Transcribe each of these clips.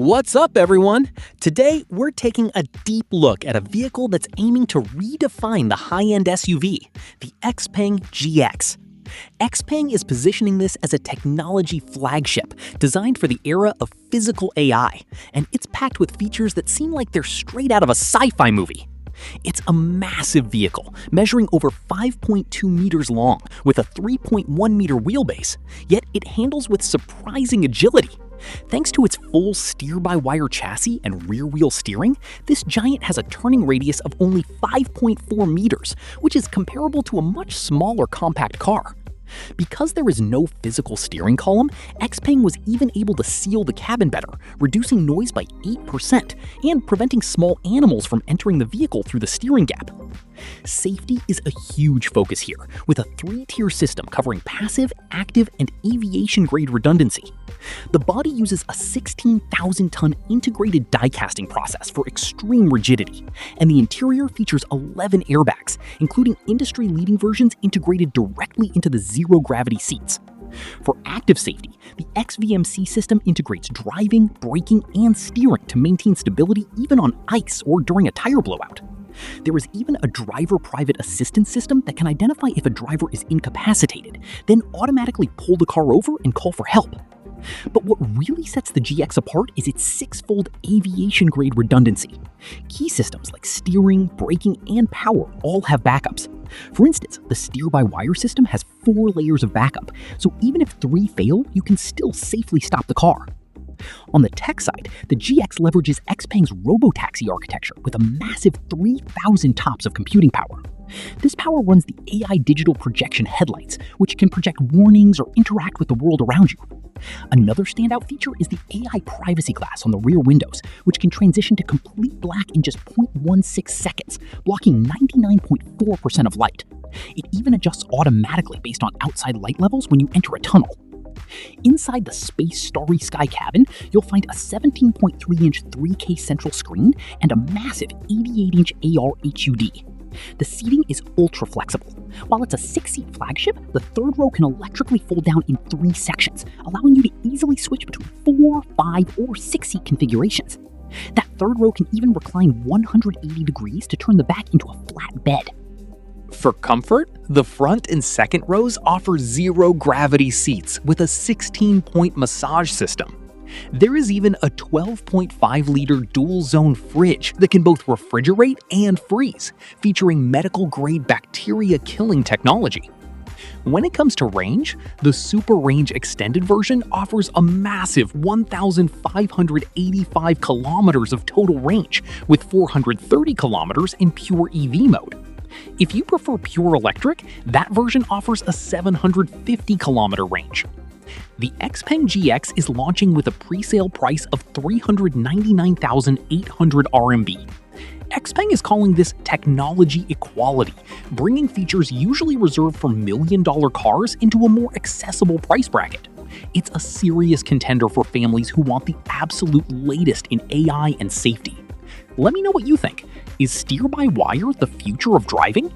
What's up, everyone? Today, we're taking a deep look at a vehicle that's aiming to redefine the high-end SUV, the Xpeng GX. Xpeng is positioning this as a technology flagship designed for the era of physical AI, and it's packed with features that seem like they're straight out of a sci-fi movie. It's a massive vehicle, measuring over 5.2 meters long with a 3.1 meter wheelbase, yet it handles with surprising agility. Thanks to its full steer-by-wire chassis and rear-wheel steering, this giant has a turning radius of only 5.4 meters, which is comparable to a much smaller compact car. Because there is no physical steering column, Xpeng was even able to seal the cabin better, reducing noise by 8% and preventing small animals from entering the vehicle through the steering gap. Safety is a huge focus here, with a 3-tier system covering passive, active, and aviation-grade redundancy. The body uses a 16,000-ton integrated die-casting process for extreme rigidity, and the interior features 11 airbags, including industry-leading versions integrated directly into the zero-gravity seats. For active safety, the XVMC system integrates driving, braking, and steering to maintain stability even on ice or during a tire blowout. There is even a driver private assistance system that can identify if a driver is incapacitated, then automatically pull the car over and call for help. But what really sets the GX apart is its 6-fold aviation-grade redundancy. Key systems like steering, braking, and power all have backups. For instance, the steer-by-wire system has 4 layers of backup, so even if 3 fail, you can still safely stop the car. On the tech side, the GX leverages Xpeng's robotaxi architecture with a massive 3,000 TOPS of computing power. This power runs the AI digital projection headlights, which can project warnings or interact with the world around you. Another standout feature is the AI privacy glass on the rear windows, which can transition to complete black in just 0.16 seconds, blocking 99.4% of light. It even adjusts automatically based on outside light levels when you enter a tunnel. Inside the Space Starry Sky cabin, you'll find a 17.3-inch 3K central screen and a massive 88-inch AR HUD. The seating is ultra flexible. While it's a 6-seat flagship, the third row can electrically fold down in 3 sections, allowing you to easily switch between 4, 5, or 6-seat configurations. That third row can even recline 180 degrees to turn the back into a flat bed. For comfort, the front and second rows offer zero-gravity seats with a 16-point massage system. There is even a 12.5-liter dual-zone fridge that can both refrigerate and freeze, featuring medical-grade bacteria-killing technology. When it comes to range, the Super Range Extended version offers a massive 1,585 kilometers of total range, with 430 kilometers in pure EV mode. If you prefer pure electric, that version offers a 750-kilometer range. The Xpeng GX is launching with a pre-sale price of 399,800 RMB. Xpeng is calling this technology equality, bringing features usually reserved for million-dollar cars into a more accessible price bracket. It's a serious contender for families who want the absolute latest in AI and safety. Let me know what you think. Is steer-by-wire the future of driving?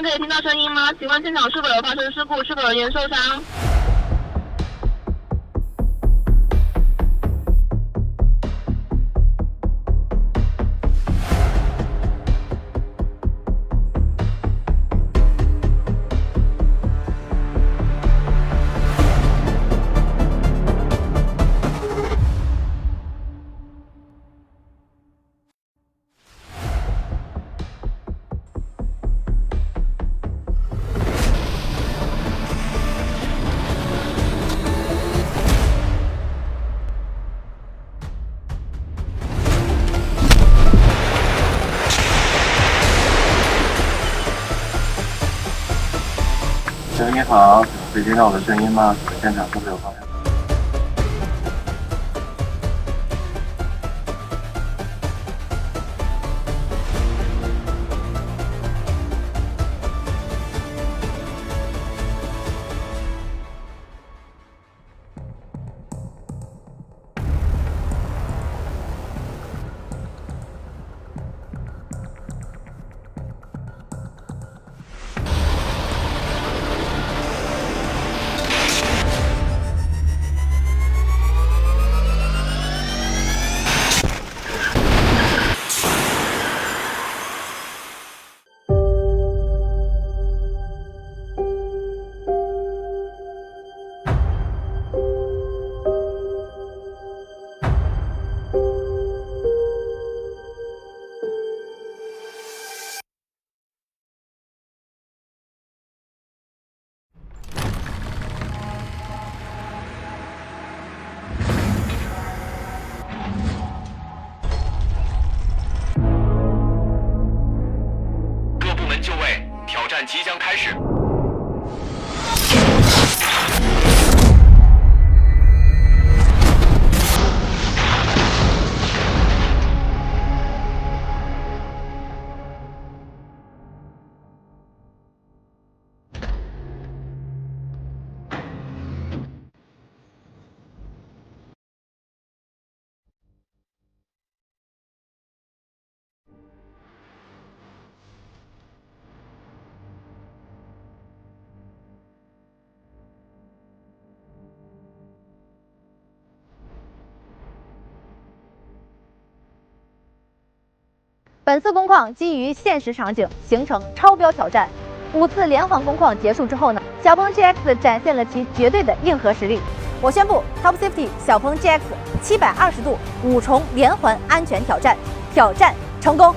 可以听到声音吗？请问现场是否有发生事故？是否有人员受伤？请问你好，可以听到我的声音吗？现场是否有方向？就位，挑战即将开始。本次工况基于现实场景形成超标挑战。5次连环工况结束之后呢，小鹏 GX 展现了其绝对的硬核实力。我宣布 Top Safety 小鹏 GX 720度5重连环安全挑战成功。